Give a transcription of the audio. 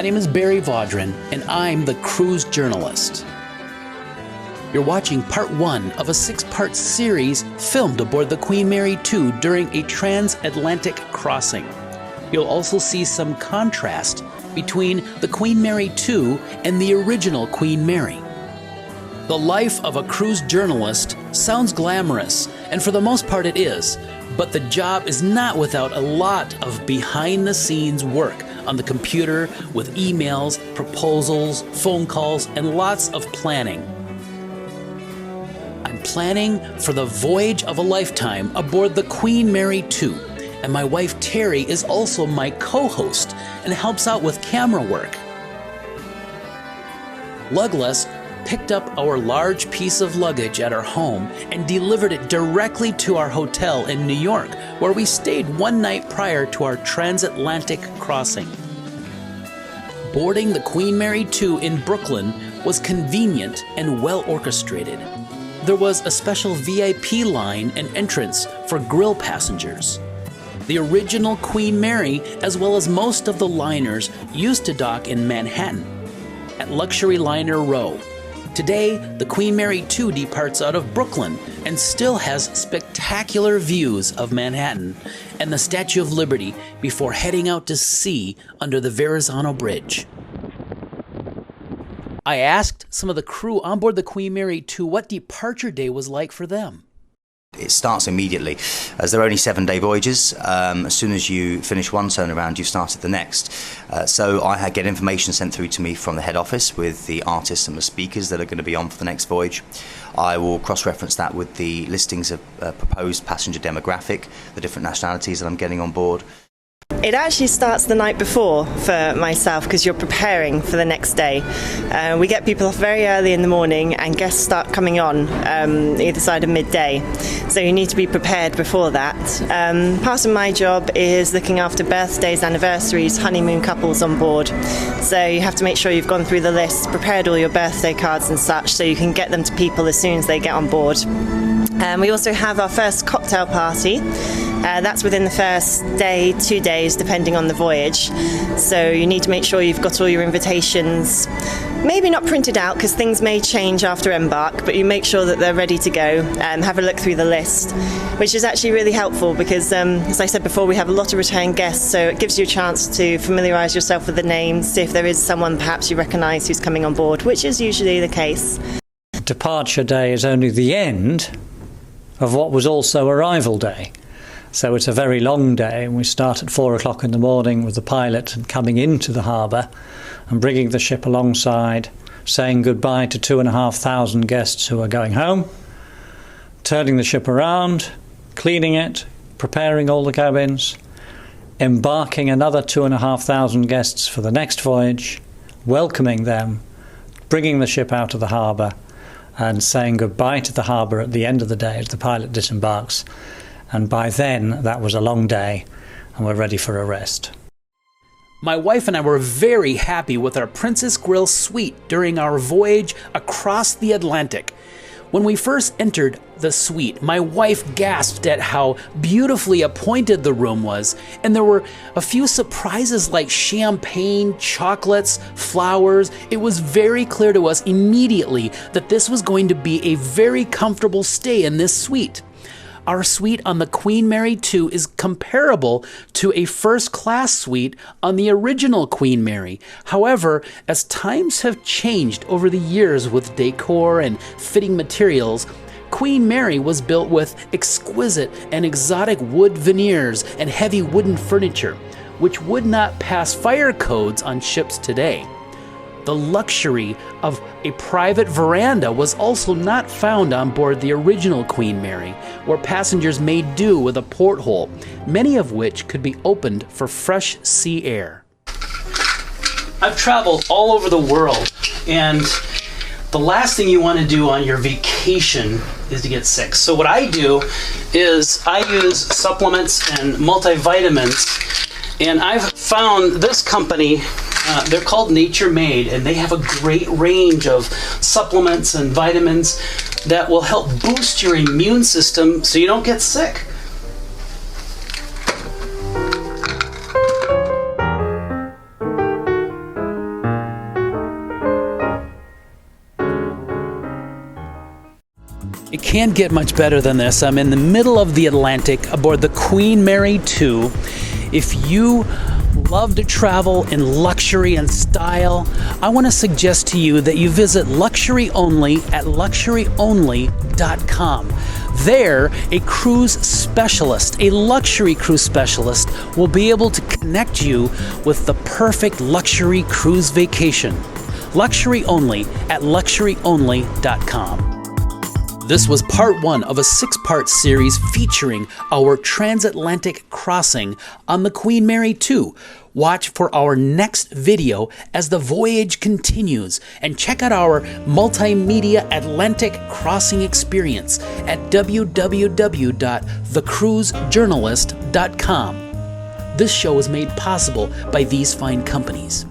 My name is Barry Vaudrin, and I'm the cruise journalist. You're watching part 1 of a 6-part series filmed aboard the Queen Mary 2 during a transatlantic crossing. You'll also see some contrast between the Queen Mary 2 and the original Queen Mary. The life of a cruise journalist sounds glamorous, and for the most part it is, but the job is not without a lot of behind-the-scenes work on the computer with emails, proposals, phone calls, and lots of planning. I'm planning for the voyage of a lifetime aboard the Queen Mary 2, and my wife Terry is also my co-host and helps out with camera work. Lugless picked up our large piece of luggage at our home and delivered it directly to our hotel in New York, where we stayed one night prior to our transatlantic crossing. Boarding the Queen Mary 2 in Brooklyn was convenient and well orchestrated. There was a special VIP line and entrance for grill passengers. The original Queen Mary, as well as most of the liners, used to dock in Manhattan at Luxury Liner Row. Today, the Queen Mary 2 departs out of Brooklyn and still has spectacular views of Manhattan and the Statue of Liberty before heading out to sea under the Verrazano Bridge. I asked some of the crew on board the Queen Mary 2 what departure day was like for them. It starts immediately, as there are only 7-day voyages. As soon as you finish one turnaround, you've started the next. So I get information sent through to me from the head office with the artists and the speakers that are going to be on for the next voyage. I will cross-reference that with the listings of proposed passenger demographic, the different nationalities that I'm getting on board. It actually starts the night before for myself because you're preparing for the next day. We get people off very early in the morning and guests start coming on either side of midday. So you need to be prepared before that. Part of my job is looking after birthdays, anniversaries, honeymoon couples on board. So you have to make sure you've gone through the list, prepared all your birthday cards and such so you can get them to people as soon as they get on board. We also have our first cocktail party. That's within the first day, 2 days, depending on the voyage. So you need to make sure you've got all your invitations, maybe not printed out because things may change after embark, but you make sure that they're ready to go and have a look through the list, which is actually really helpful because, as I said before, we have a lot of return guests, so it gives you a chance to familiarise yourself with the names, see if there is someone perhaps you recognise who's coming on board, which is usually the case. Departure day is only the end of what was also arrival day. So it's a very long day, and we start at 4 o'clock in the morning with the pilot and coming into the harbour and bringing the ship alongside, saying goodbye to 2,500 guests who are going home, turning the ship around, cleaning it, preparing all the cabins, embarking another 2,500 guests for the next voyage, welcoming them, bringing the ship out of the harbour and saying goodbye to the harbour at the end of the day as the pilot disembarks. And by then, that was a long day, and we're ready for a rest. My wife and I were very happy with our Princess Grill suite during our voyage across the Atlantic. When we first entered the suite, my wife gasped at how beautifully appointed the room was, and there were a few surprises like champagne, chocolates, flowers. It was very clear to us immediately that this was going to be a very comfortable stay in this suite. Our suite on the Queen Mary 2 is comparable to a first-class suite on the original Queen Mary. However, as times have changed over the years with decor and fitting materials, Queen Mary was built with exquisite and exotic wood veneers and heavy wooden furniture, which would not pass fire codes on ships today. The luxury of a private veranda was also not found on board the original Queen Mary, where passengers made do with a porthole, many of which could be opened for fresh sea air. I've traveled all over the world, and the last thing you want to do on your vacation is to get sick. So what I do is I use supplements and multivitamins, and I've found this company. They're called Nature Made, and they have a great range of supplements and vitamins that will help boost your immune system so you don't get sick. It can't get much better than this. I'm in the middle of the Atlantic aboard the Queen Mary 2. If you love to travel in luxury and style, I want to suggest to you that you visit Luxury Only at luxuryonly.com. There, a cruise specialist, a luxury cruise specialist, will be able to connect you with the perfect luxury cruise vacation. Luxury Only at luxuryonly.com. This was part 1 of a 6-part series featuring our transatlantic crossing on the Queen Mary 2. Watch for our next video as the voyage continues, and check out our multimedia Atlantic crossing experience at www.thecruisejournalist.com. This show is made possible by these fine companies.